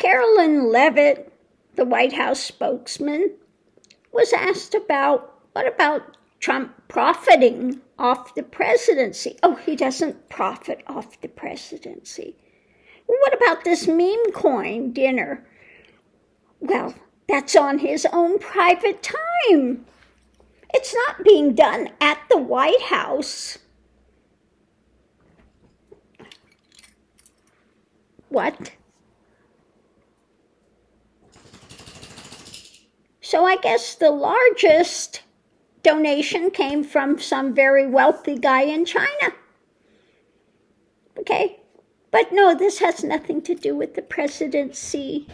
Carolyn Leavitt, the White House spokesman, was asked what about Trump profiting off the presidency? Oh, he doesn't profit off the presidency. What about this meme coin dinner? Well, that's on his own private time. It's not being done at the White House. What? So I guess the largest donation came from some very wealthy guy in China. Okay? But no, this has nothing to do with the presidency.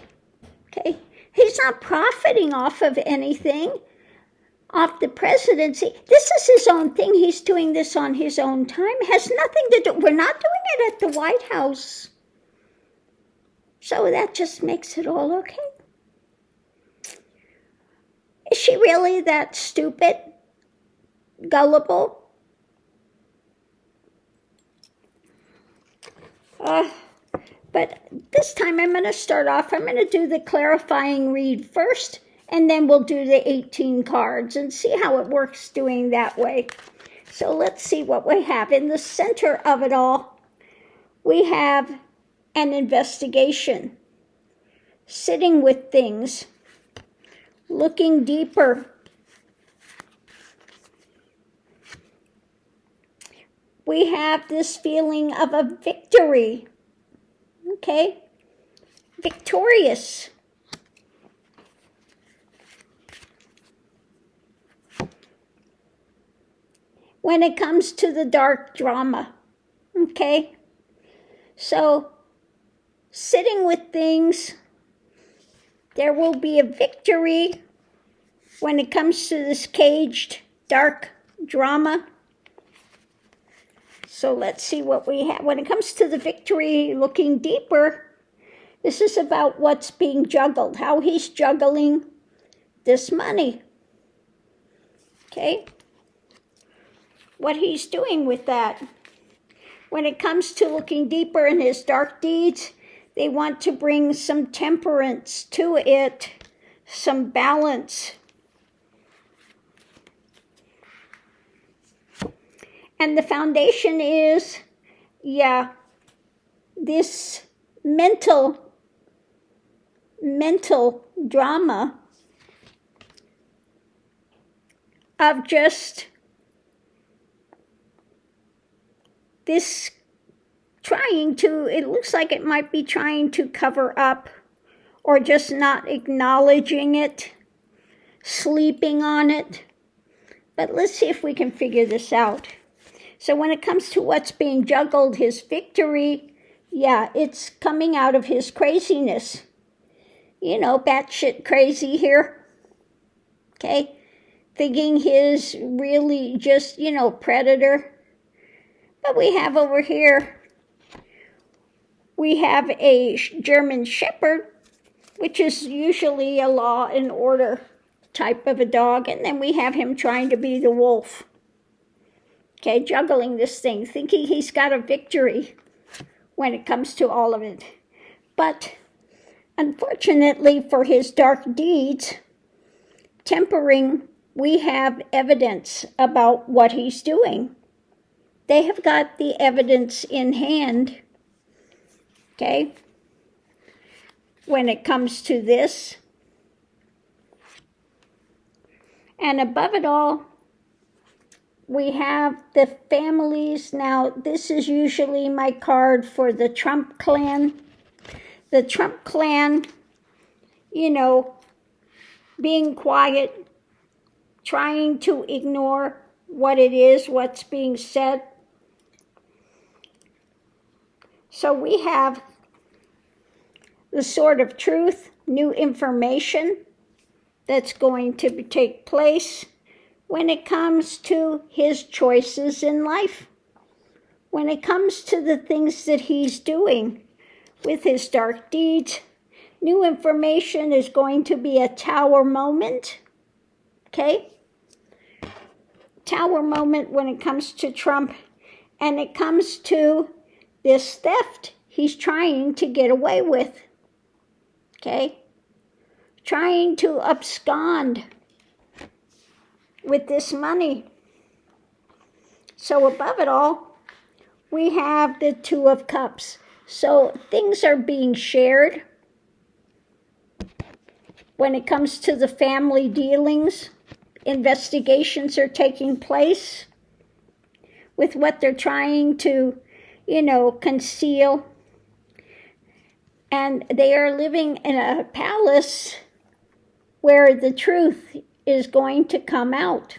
Okay? He's not profiting off of anything, off the presidency. This is his own thing. He's doing this on his own time. It has nothing to do. We're not doing it at the White House. So that just makes it all okay. Is she really that stupid? Gullible? But this time I'm going to start off. I'm going to do the clarifying read first, and then we'll do the 18 cards and see how it works doing that way. So let's see what we have. In the center of it all, we have an investigation, sitting with things, looking deeper. We have this feeling of a victory. Okay? Victorious. When it comes to the dark drama. Okay? So, sitting with things, there will be a victory when it comes to this caged dark drama. So let's see what we have. When it comes to the victory, looking deeper, this is about what's being juggled, how he's juggling this money. Okay? What he's doing with that. When it comes to looking deeper in his dark deeds, they want to bring some temperance to it, some balance. And the foundation is, this mental drama of just this it looks like it might be trying to cover up or just not acknowledging it, sleeping on it. But let's see if we can figure this out. So when it comes to what's being juggled, his victory, it's coming out of his craziness. You know, batshit crazy here. Okay? Thinking he's really just, predator. But we have over here, we have a German Shepherd, which is usually a law and order type of a dog. And then we have him trying to be the wolf. Okay, juggling this thing, thinking he's got a victory when it comes to all of it. But unfortunately for his dark deeds, tempering, we have evidence about what he's doing. They have got the evidence in hand, okay, when it comes to this. And above it all, we have the families. Now, this is usually my card for the Trump clan. The Trump clan, being quiet, trying to ignore what it is, what's being said. So we have the sword of truth, new information that's going to take place when it comes to his choices in life, when it comes to the things that he's doing with his dark deeds. New information is going to be a tower moment, okay? Tower moment when it comes to Trump, and it comes to this theft he's trying to get away with. okay? Trying to abscond with this money. So above it all, we have the Two of Cups. So things are being shared when it comes to the family dealings. Investigations are taking place with what they're trying to, conceal. And they are living in a palace where the truth is going to come out,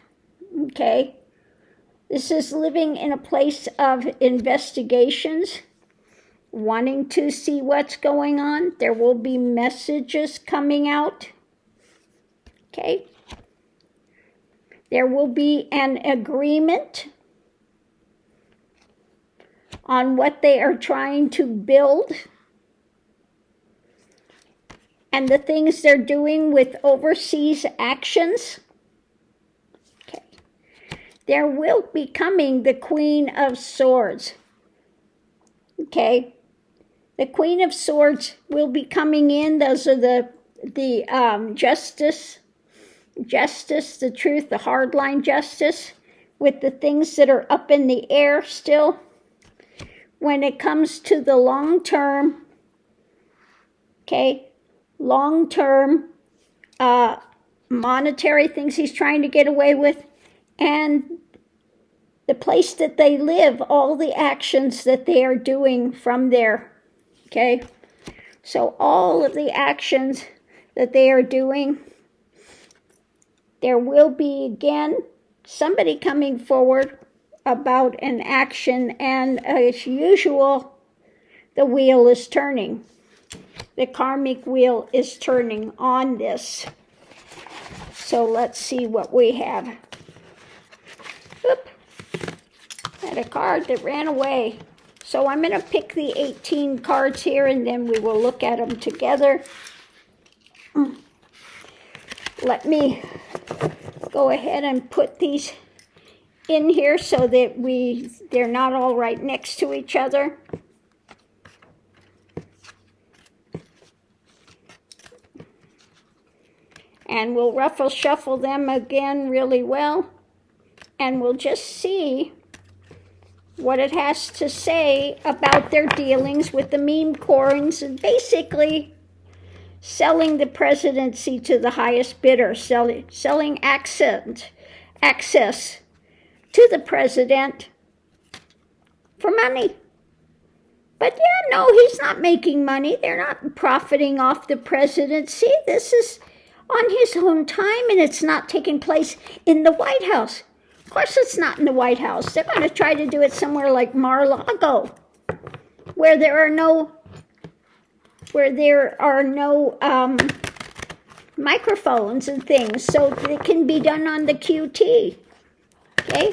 okay? This is living in a place of investigations, wanting to see what's going on. There will be messages coming out, okay? There will be an agreement on what they are trying to build and the things they're doing with overseas actions. Okay. There will be coming the Queen of Swords. Okay. The Queen of Swords will be coming in. Those are the justice, the truth, the hardline justice, with the things that are up in the air still. When it comes to the long-term, okay, long-term monetary things he's trying to get away with, and the place that they live, all the actions that they are doing from there, okay? So all of the actions that they are doing, there will be, again, somebody coming forward about an action, and as usual, the wheel is turning. The karmic wheel is turning on this. So let's see what we have. Oop. Had a card that ran away. So I'm going to pick the 18 cards here, and then we will look at them together. Let me go ahead and put these in here so that they're not all right next to each other. And we'll ruffle shuffle them again really well, and we'll just see what it has to say about their dealings with the meme coins, and basically selling the presidency to the highest bidder, selling access to the president for money. But yeah, no, he's not making money. They're not profiting off the presidency. This is on his own time, and it's not taking place in the White House. Of course it's not in the White House. They're going to try to do it somewhere like Mar-a-Lago, where there are no microphones and things, so it can be done on the QT. Okay?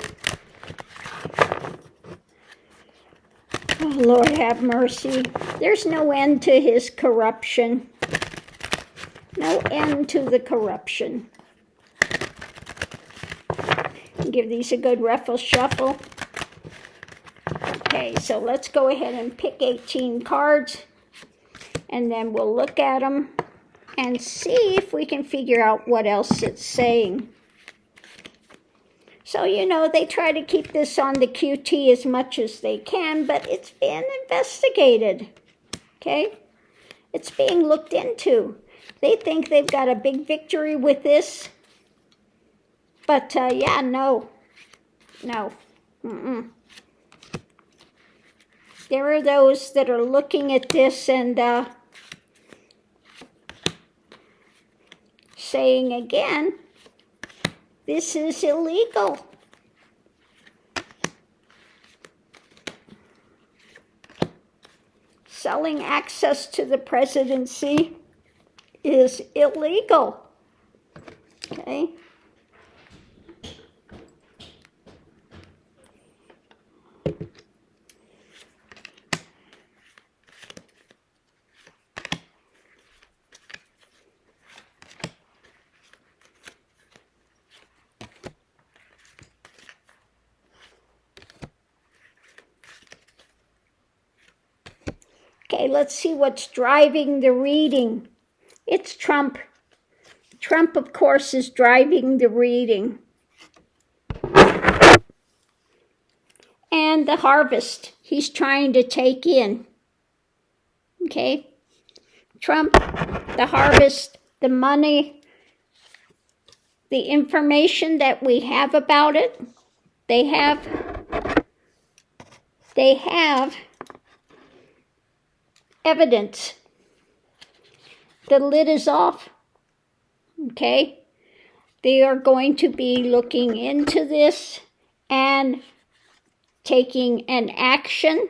Oh, Lord have mercy. There's no end to his corruption. No end to the corruption. Give these a good ruffle shuffle. Okay, so let's go ahead and pick 18 cards, and then we'll look at them and see if we can figure out what else it's saying. So, they try to keep this on the QT as much as they can, but it's being investigated, okay? It's being looked into. They think they've got a big victory with this, but yeah, no. There are those that are looking at this and saying again, this is illegal. Selling access to the presidency is illegal. Okay? Okay, let's see what's driving the reading. It's Trump. Trump, of course, is driving the reading. And the harvest he's trying to take in. Okay? Trump, the harvest, the money, the information that we have about it, they have evidence. The lid is off. Okay? They are going to be looking into this and taking an action.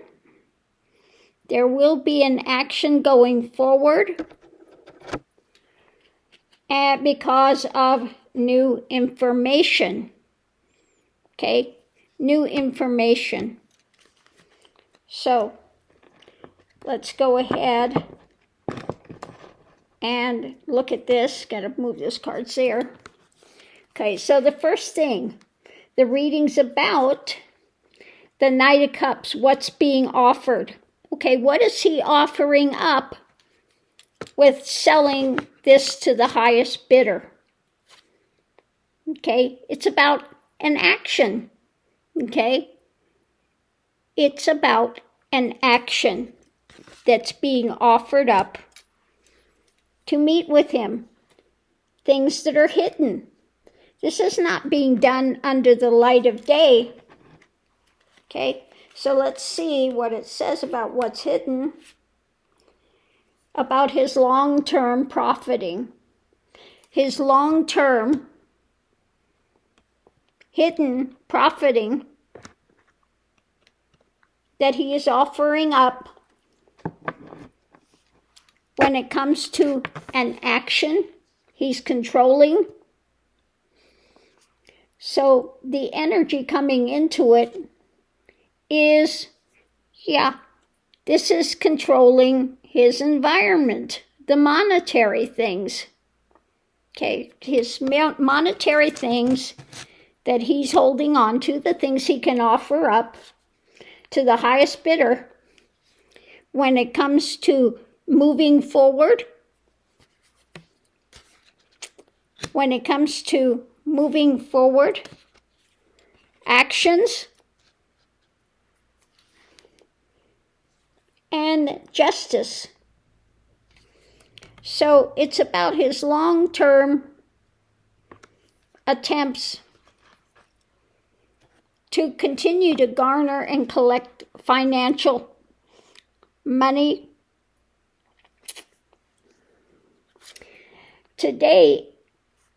There will be an action going forward because of new information. Okay? New information. So, let's go ahead and look at this. Got to move this cards there. Okay, so the first thing, the reading's about the Knight of Cups, what's being offered. Okay, what is he offering up with selling this to the highest bidder? Okay, it's about an action. Okay, it's about an action that's being offered up to meet with him. Things that are hidden. This is not being done under the light of day. Okay, so let's see what it says about what's hidden. About his long-term profiting. His long-term hidden profiting that he is offering up when it comes to an action he's controlling. So the energy coming into it is, this is controlling his environment, the monetary things. Okay, his monetary things that he's holding on to, the things he can offer up to the highest bidder when it comes to moving forward, actions, and justice. So it's about his long-term attempts to continue to garner and collect financial money. Today,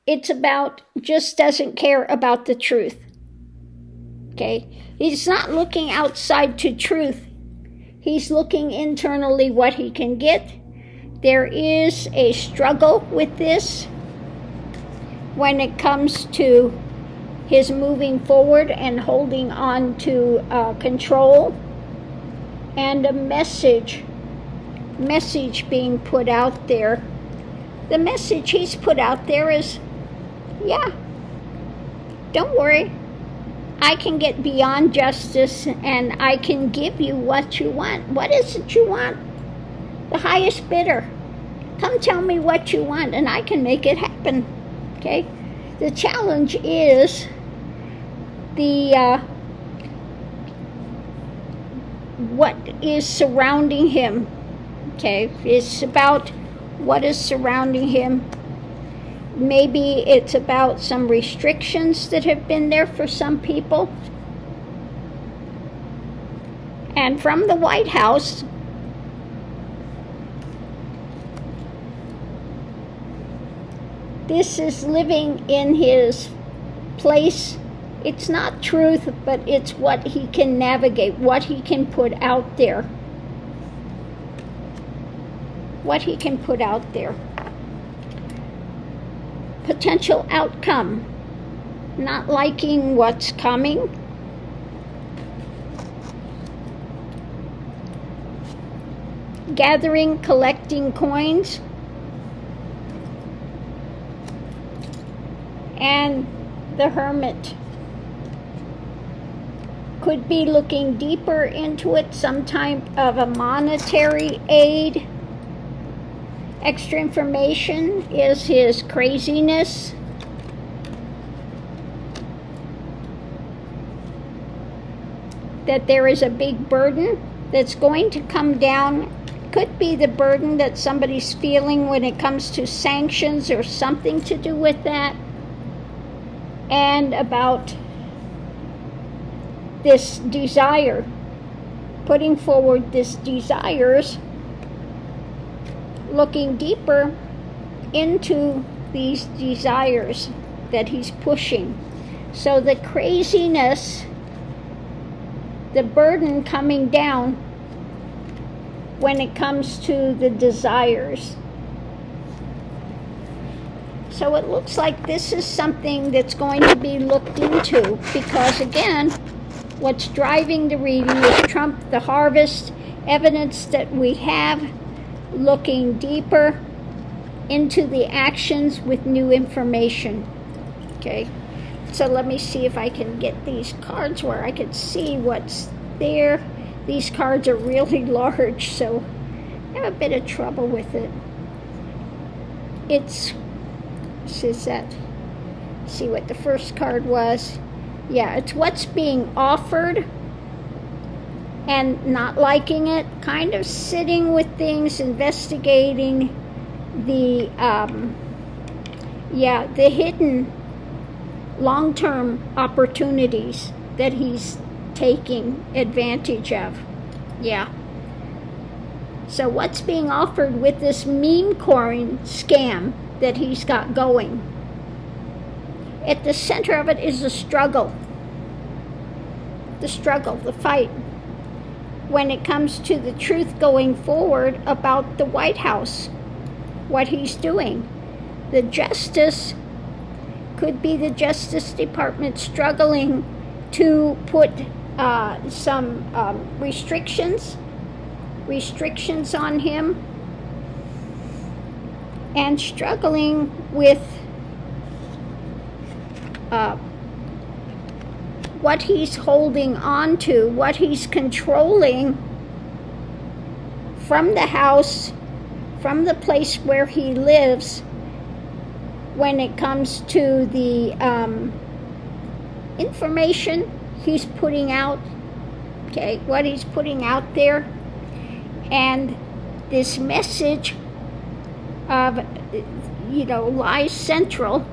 it's about just doesn't care about the truth. Okay? He's not looking outside to truth. He's looking internally what he can get. There is a struggle with this when it comes to his moving forward and holding on to control, and a message being put out there. The message he's put out there is, don't worry, I can get beyond justice and I can give you what you want. What is it you want? The highest bidder. Come tell me what you want and I can make it happen. Okay? The challenge is what is surrounding him. Okay? It's about what is surrounding him. Maybe it's about some restrictions that have been there for some people. And from the White House, this is living in his place. It's not truth, but it's what he can navigate, what he can put out there. What he can put out there. Potential outcome. Not liking what's coming. Gathering, collecting coins. And the Hermit. Could be looking deeper into it, some type of a monetary aid. Extra information is his craziness. That there is a big burden that's going to come down. Could be the burden that somebody's feeling when it comes to sanctions or something to do with that. And about this desire, putting forward this desires, looking deeper into these desires that he's pushing. So the craziness, the burden coming down when it comes to the desires. So it looks like this is something that's going to be looked into, because again, what's driving the reading is Trump, the harvest, evidence that we have, looking deeper into the actions with new information. Okay, so let me see if I can get these cards where I can see what's there. These cards are really large, so I have a bit of trouble with it. It's, is that, see what the first card was. Yeah, it's what's being offered and not liking it, kind of sitting with things, investigating the the hidden long-term opportunities that he's taking advantage of. Yeah. So what's being offered with this meme coin scam that he's got going? At the center of it is the struggle. The struggle, the fight. When it comes to the truth going forward about the White House, what he's doing. The justice could be the Justice Department struggling to put some restrictions on him, and struggling with what he's holding on to, what he's controlling from the house, from the place where he lives, when it comes to the information he's putting out, okay, what he's putting out there, and this message of, lies central,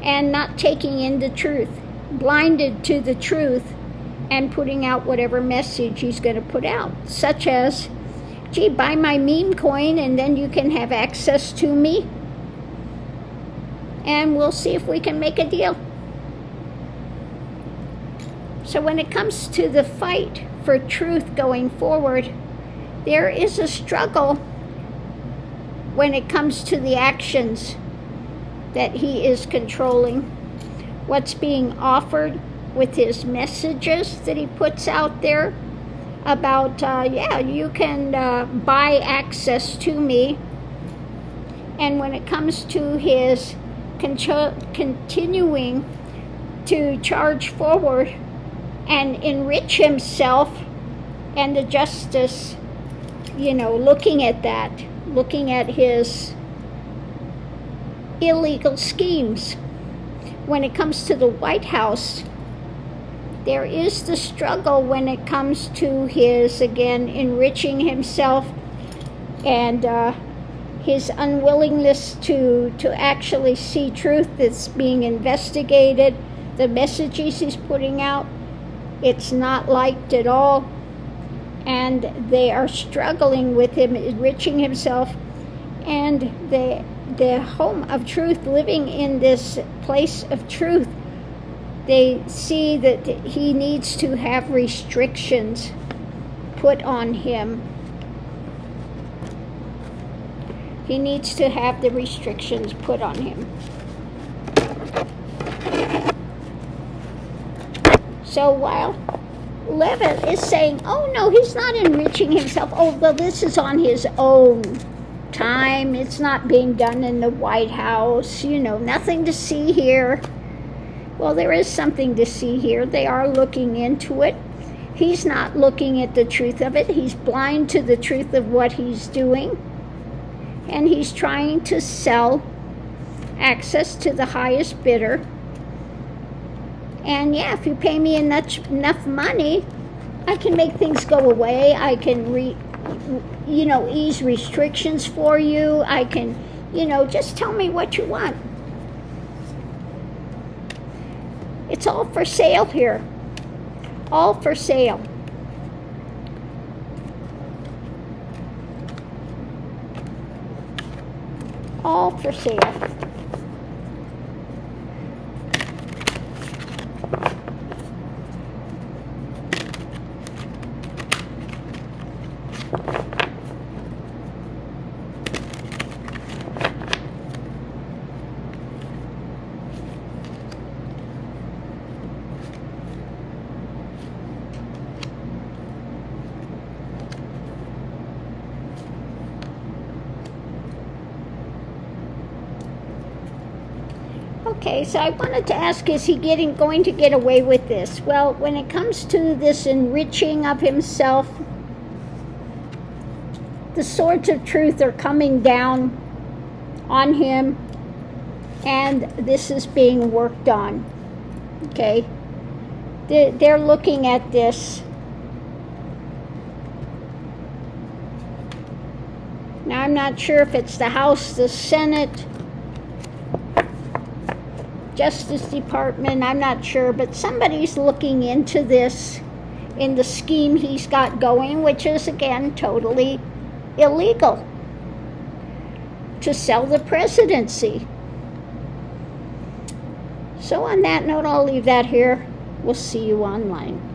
and not taking in the truth, blinded to the truth, and putting out whatever message he's going to put out, such as, gee, buy my meme coin and then you can have access to me, and we'll see if we can make a deal. So when it comes to the fight for truth going forward, there is a struggle when it comes to the actions that he is controlling, what's being offered with his messages that he puts out there about, you can buy access to me. And when it comes to his continuing to charge forward and enrich himself, and the justice, looking at that, looking at his illegal schemes. When it comes to the White House, there is the struggle when it comes to his, again, enriching himself, and his unwillingness to actually see truth that's being investigated, the messages he's putting out, it's not liked at all, and they are struggling with him enriching himself, and the home of truth, living in this place of truth, they see that he needs to have restrictions put on him. He needs to have the restrictions put on him. So while Levitt is saying, oh no, he's not enriching himself. Oh, well, this is on his own time. It's not being done in the White House. Nothing to see here. Well, there is something to see here. They are looking into it. He's not looking at the truth of it. He's blind to the truth of what he's doing. and he's trying to sell access to the highest bidder. And yeah, if you pay me enough money, I can make things go away. I can ease restrictions for you. I can, just tell me what you want. It's all for sale here. All for sale. All for sale. Okay, so I wanted to ask, is he going to get away with this? Well, when it comes to this enriching of himself, the swords of truth are coming down on him, and this is being worked on. Okay? They're looking at this. Now, I'm not sure if it's the House, the Senate, Justice Department, I'm not sure, but somebody's looking into this in the scheme he's got going, which is, again, totally illegal, to sell the presidency. So on that note, I'll leave that here. We'll see you online.